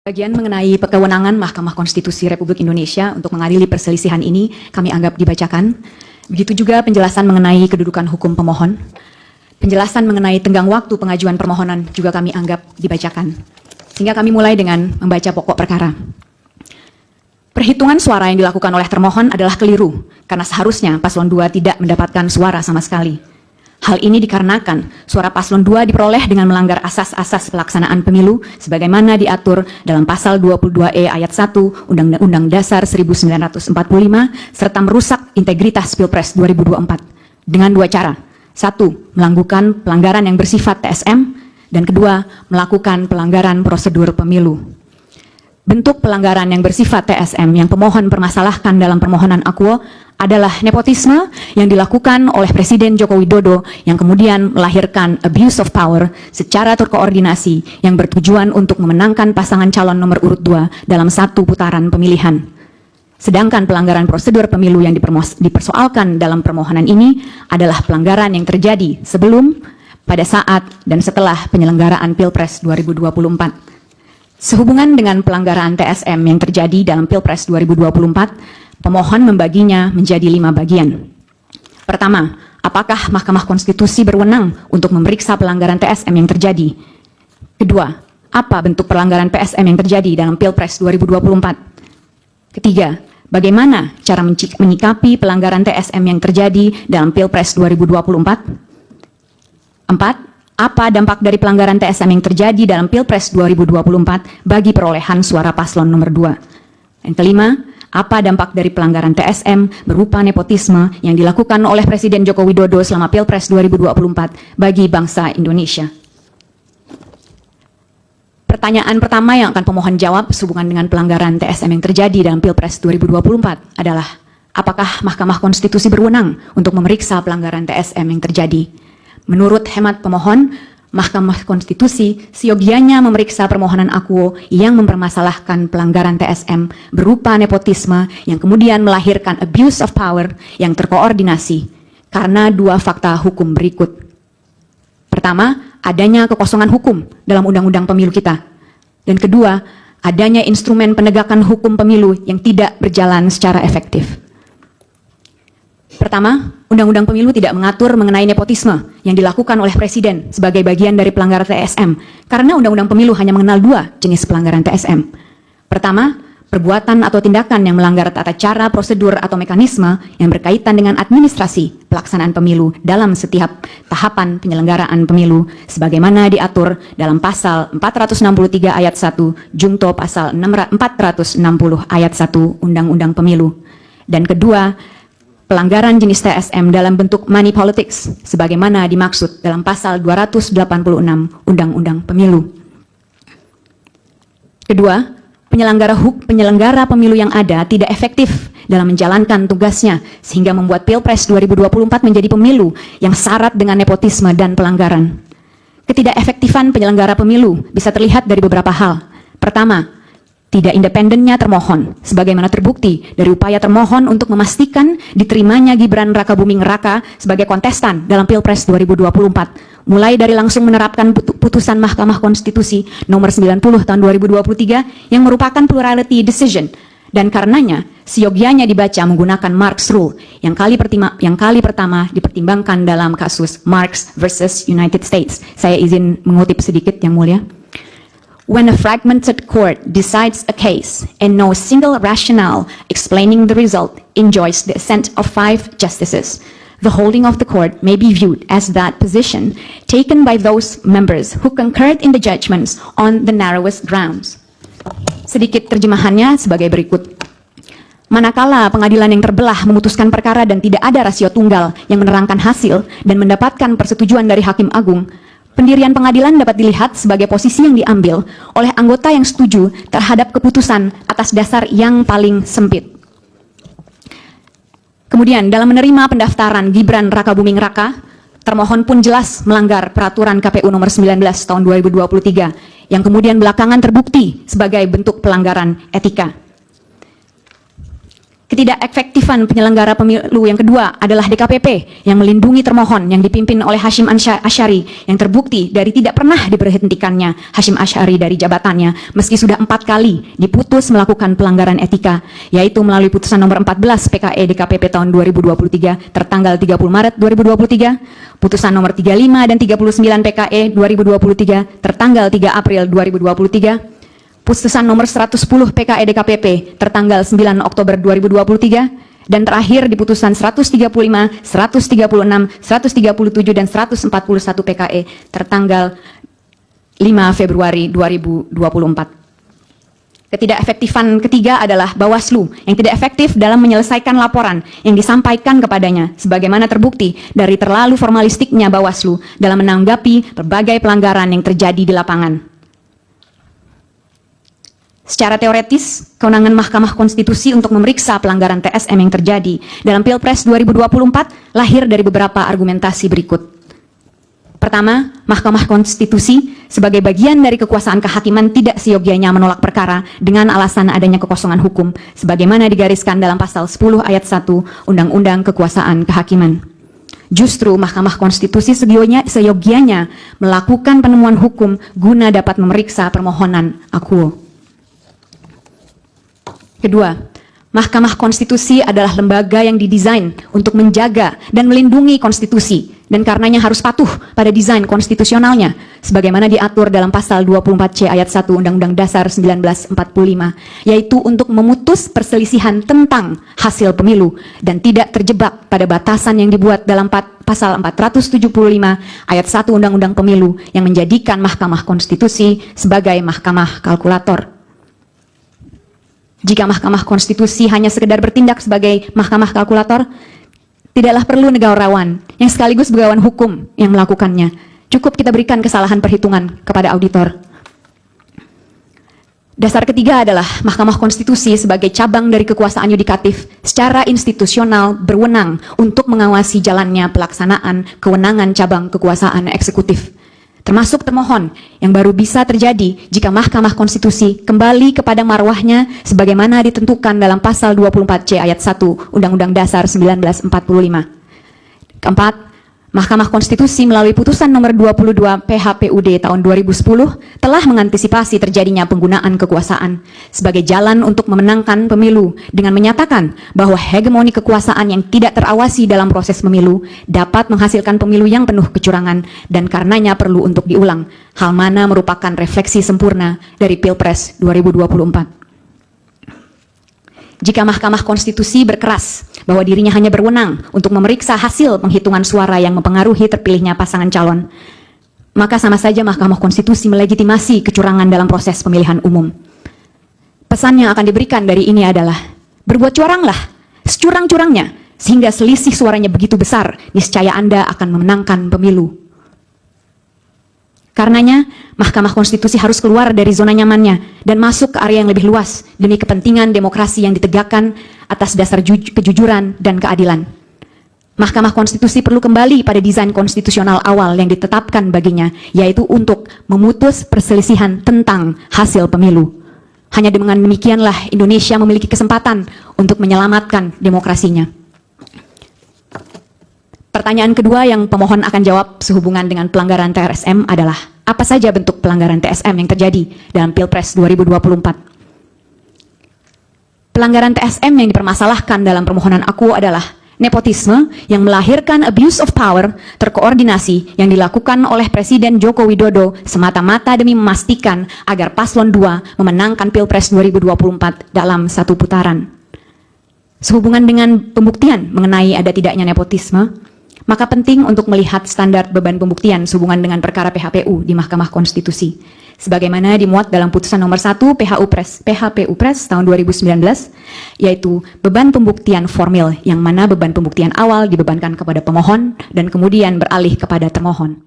Bagian mengenai kewenangan Mahkamah Konstitusi Republik Indonesia untuk mengadili perselisihan ini kami anggap dibacakan. Begitu juga penjelasan mengenai kedudukan hukum pemohon. Penjelasan mengenai tenggang waktu pengajuan permohonan juga kami anggap dibacakan. Sehingga kami mulai dengan membaca pokok perkara. Perhitungan suara yang dilakukan oleh termohon adalah keliru, karena seharusnya paslon 2 tidak mendapatkan suara sama sekali. Hal ini dikarenakan suara paslon 2 diperoleh dengan melanggar asas-asas pelaksanaan pemilu sebagaimana diatur dalam pasal 22E ayat 1 Undang-Undang Dasar 1945 serta merusak integritas Pilpres 2024 dengan dua cara. Satu, melakukan pelanggaran yang bersifat TSM, dan kedua, melakukan pelanggaran prosedur pemilu. Bentuk pelanggaran yang bersifat TSM yang pemohon permasalahkan dalam permohonan akuo adalah nepotisme yang dilakukan oleh Presiden Joko Widodo yang kemudian melahirkan abuse of power secara terkoordinasi yang bertujuan untuk memenangkan pasangan calon nomor urut 2 dalam satu putaran pemilihan. Sedangkan pelanggaran prosedur pemilu yang dipersoalkan dalam permohonan ini adalah pelanggaran yang terjadi sebelum, pada saat, dan setelah penyelenggaraan Pilpres 2024. Sehubungan dengan pelanggaran TSM yang terjadi dalam Pilpres 2024, pemohon membaginya menjadi 5 bagian. Pertama, apakah Mahkamah Konstitusi berwenang untuk memeriksa pelanggaran TSM yang terjadi? Kedua, apa bentuk pelanggaran PSM yang terjadi dalam Pilpres 2024? Ketiga, bagaimana cara menyikapi pelanggaran TSM yang terjadi dalam Pilpres 2024? Empat, apa dampak dari pelanggaran TSM yang terjadi dalam Pilpres 2024 bagi perolehan suara paslon nomor 2? Yang kelima, apa dampak dari pelanggaran TSM berupa nepotisme yang dilakukan oleh Presiden Joko Widodo selama Pilpres 2024 bagi bangsa Indonesia? Pertanyaan pertama yang akan pemohon jawab sehubungan dengan pelanggaran TSM yang terjadi dalam Pilpres 2024 adalah, apakah Mahkamah Konstitusi berwenang untuk memeriksa pelanggaran TSM yang terjadi? Menurut hemat pemohon, Mahkamah Konstitusi seyogianya memeriksa permohonan akuo yang mempermasalahkan pelanggaran TSM berupa nepotisme yang kemudian melahirkan abuse of power yang terkoordinasi karena dua fakta hukum berikut. Pertama, adanya kekosongan hukum dalam undang-undang pemilu kita. Dan kedua, adanya instrumen penegakan hukum pemilu yang tidak berjalan secara efektif. Pertama, Undang-Undang Pemilu tidak mengatur mengenai nepotisme yang dilakukan oleh Presiden sebagai bagian dari pelanggaran TSM, karena Undang-Undang Pemilu hanya mengenal dua jenis pelanggaran TSM. Pertama, perbuatan atau tindakan yang melanggar tata cara, prosedur, atau mekanisme yang berkaitan dengan administrasi pelaksanaan pemilu dalam setiap tahapan penyelenggaraan pemilu, sebagaimana diatur dalam pasal 463 ayat 1, Jungto pasal 460 ayat 1 Undang-Undang Pemilu. Dan kedua, pelanggaran jenis TSM dalam bentuk money politics, sebagaimana dimaksud dalam pasal 286 Undang-Undang Pemilu. Kedua, penyelenggara pemilu yang ada tidak efektif dalam menjalankan tugasnya, sehingga membuat Pilpres 2024 menjadi pemilu yang syarat dengan nepotisme dan pelanggaran. Ketidakefektifan penyelenggara pemilu bisa terlihat dari beberapa hal. Pertama, tidak independennya termohon, sebagaimana terbukti dari upaya termohon untuk memastikan diterimanya Gibran Rakabuming Raka sebagai kontestan dalam Pilpres 2024, mulai dari langsung menerapkan putusan Mahkamah Konstitusi nomor 90 tahun 2023 yang merupakan plurality decision, dan karenanya seyogianya dibaca menggunakan Marx Rule yang kali pertama dipertimbangkan dalam kasus Marx versus United States. Saya izin mengutip sedikit, Yang Mulia. When a fragmented court decides a case and no single rationale explaining the result enjoys the assent of 5 justices, the holding of the court may be viewed as that position taken by those members who concurred in the judgments on the narrowest grounds. Sedikit terjemahannya sebagai berikut. Manakala pengadilan yang terbelah memutuskan perkara dan tidak ada rasio tunggal yang menerangkan hasil dan mendapatkan persetujuan dari Hakim Agung, pendirian pengadilan dapat dilihat sebagai posisi yang diambil oleh anggota yang setuju terhadap keputusan atas dasar yang paling sempit. Kemudian, dalam menerima pendaftaran Gibran Rakabuming Raka, termohon pun jelas melanggar peraturan KPU nomor 19 tahun 2023 yang kemudian belakangan terbukti sebagai bentuk pelanggaran etika. Ketidakefektifan penyelenggara pemilu yang kedua adalah DKPP yang melindungi termohon yang dipimpin oleh Hasyim Asyari yang terbukti dari tidak pernah diberhentikannya Hasyim Asyari dari jabatannya meski sudah 4 kali diputus melakukan pelanggaran etika, yaitu melalui putusan nomor 14 PKE DKPP tahun 2023 tertanggal 30 Maret 2023, putusan nomor 35 dan 39 PKE 2023 tertanggal 3 April 2023, putusan nomor 110 PKE DKPP tertanggal 9 Oktober 2023, dan terakhir di putusan 135, 136, 137, dan 141 PKE tertanggal 5 Februari 2024. Ketidakefektifan ketiga adalah Bawaslu yang tidak efektif dalam menyelesaikan laporan yang disampaikan kepadanya, sebagaimana terbukti dari terlalu formalistiknya Bawaslu dalam menanggapi berbagai pelanggaran yang terjadi di lapangan. Secara teoretis, kewenangan Mahkamah Konstitusi untuk memeriksa pelanggaran TSM yang terjadi dalam Pilpres 2024 lahir dari beberapa argumentasi berikut. Pertama, Mahkamah Konstitusi sebagai bagian dari kekuasaan kehakiman tidak seyogianya menolak perkara dengan alasan adanya kekosongan hukum, sebagaimana digariskan dalam pasal 10 ayat 1 Undang-Undang Kekuasaan Kehakiman. Justru Mahkamah Konstitusi seyogianya melakukan penemuan hukum guna dapat memeriksa permohonan akuo. Kedua, Mahkamah Konstitusi adalah lembaga yang didesain untuk menjaga dan melindungi konstitusi, dan karenanya harus patuh pada desain konstitusionalnya, sebagaimana diatur dalam pasal 24C ayat 1 Undang-Undang Dasar 1945, yaitu untuk memutus perselisihan tentang hasil pemilu dan tidak terjebak pada batasan yang dibuat dalam pasal 475 ayat 1 Undang-Undang Pemilu yang menjadikan Mahkamah Konstitusi sebagai mahkamah kalkulator. Jika Mahkamah Konstitusi hanya sekedar bertindak sebagai mahkamah kalkulator, tidaklah perlu negarawan yang sekaligus pegawai hukum yang melakukannya. Cukup kita berikan kesalahan perhitungan kepada auditor. Dasar ketiga adalah Mahkamah Konstitusi sebagai cabang dari kekuasaan yudikatif secara institusional berwenang untuk mengawasi jalannya pelaksanaan kewenangan cabang kekuasaan eksekutif, termasuk termohon yang baru bisa terjadi jika Mahkamah Konstitusi kembali kepada marwahnya sebagaimana ditentukan dalam pasal 24C ayat 1 Undang-Undang Dasar 1945. Keempat, Mahkamah Konstitusi melalui putusan nomor 22 PHPUD tahun 2010 telah mengantisipasi terjadinya penggunaan kekuasaan sebagai jalan untuk memenangkan pemilu dengan menyatakan bahwa hegemoni kekuasaan yang tidak terawasi dalam proses pemilu dapat menghasilkan pemilu yang penuh kecurangan dan karenanya perlu untuk diulang, hal mana merupakan refleksi sempurna dari Pilpres 2024. Jika Mahkamah Konstitusi berkeras bahwa dirinya hanya berwenang untuk memeriksa hasil penghitungan suara yang mempengaruhi terpilihnya pasangan calon, maka sama saja Mahkamah Konstitusi melegitimasi kecurangan dalam proses pemilihan umum. Pesan yang akan diberikan dari ini adalah, berbuat curanglah, securang-curangnya, sehingga selisih suaranya begitu besar, niscaya Anda akan memenangkan pemilu. Karenanya, Mahkamah Konstitusi harus keluar dari zona nyamannya dan masuk ke area yang lebih luas demi kepentingan demokrasi yang ditegakkan atas dasar kejujuran dan keadilan. Mahkamah Konstitusi perlu kembali pada desain konstitusional awal yang ditetapkan baginya, yaitu untuk memutus perselisihan tentang hasil pemilu. Hanya dengan demikianlah Indonesia memiliki kesempatan untuk menyelamatkan demokrasinya. Pertanyaan kedua yang pemohon akan jawab sehubungan dengan pelanggaran TSM adalah, apa saja bentuk pelanggaran TSM yang terjadi dalam Pilpres 2024? Pelanggaran TSM yang dipermasalahkan dalam permohonan akuo adalah nepotisme yang melahirkan abuse of power terkoordinasi yang dilakukan oleh Presiden Joko Widodo semata-mata demi memastikan agar paslon 2 memenangkan Pilpres 2024 dalam satu putaran. Sehubungan dengan pembuktian mengenai ada tidaknya nepotisme, maka penting untuk melihat standar beban pembuktian sehubungan dengan perkara PHPU di Mahkamah Konstitusi, sebagaimana dimuat dalam putusan nomor 1 PHPU Pres tahun 2019, yaitu beban pembuktian formil yang mana beban pembuktian awal dibebankan kepada pemohon dan kemudian beralih kepada termohon.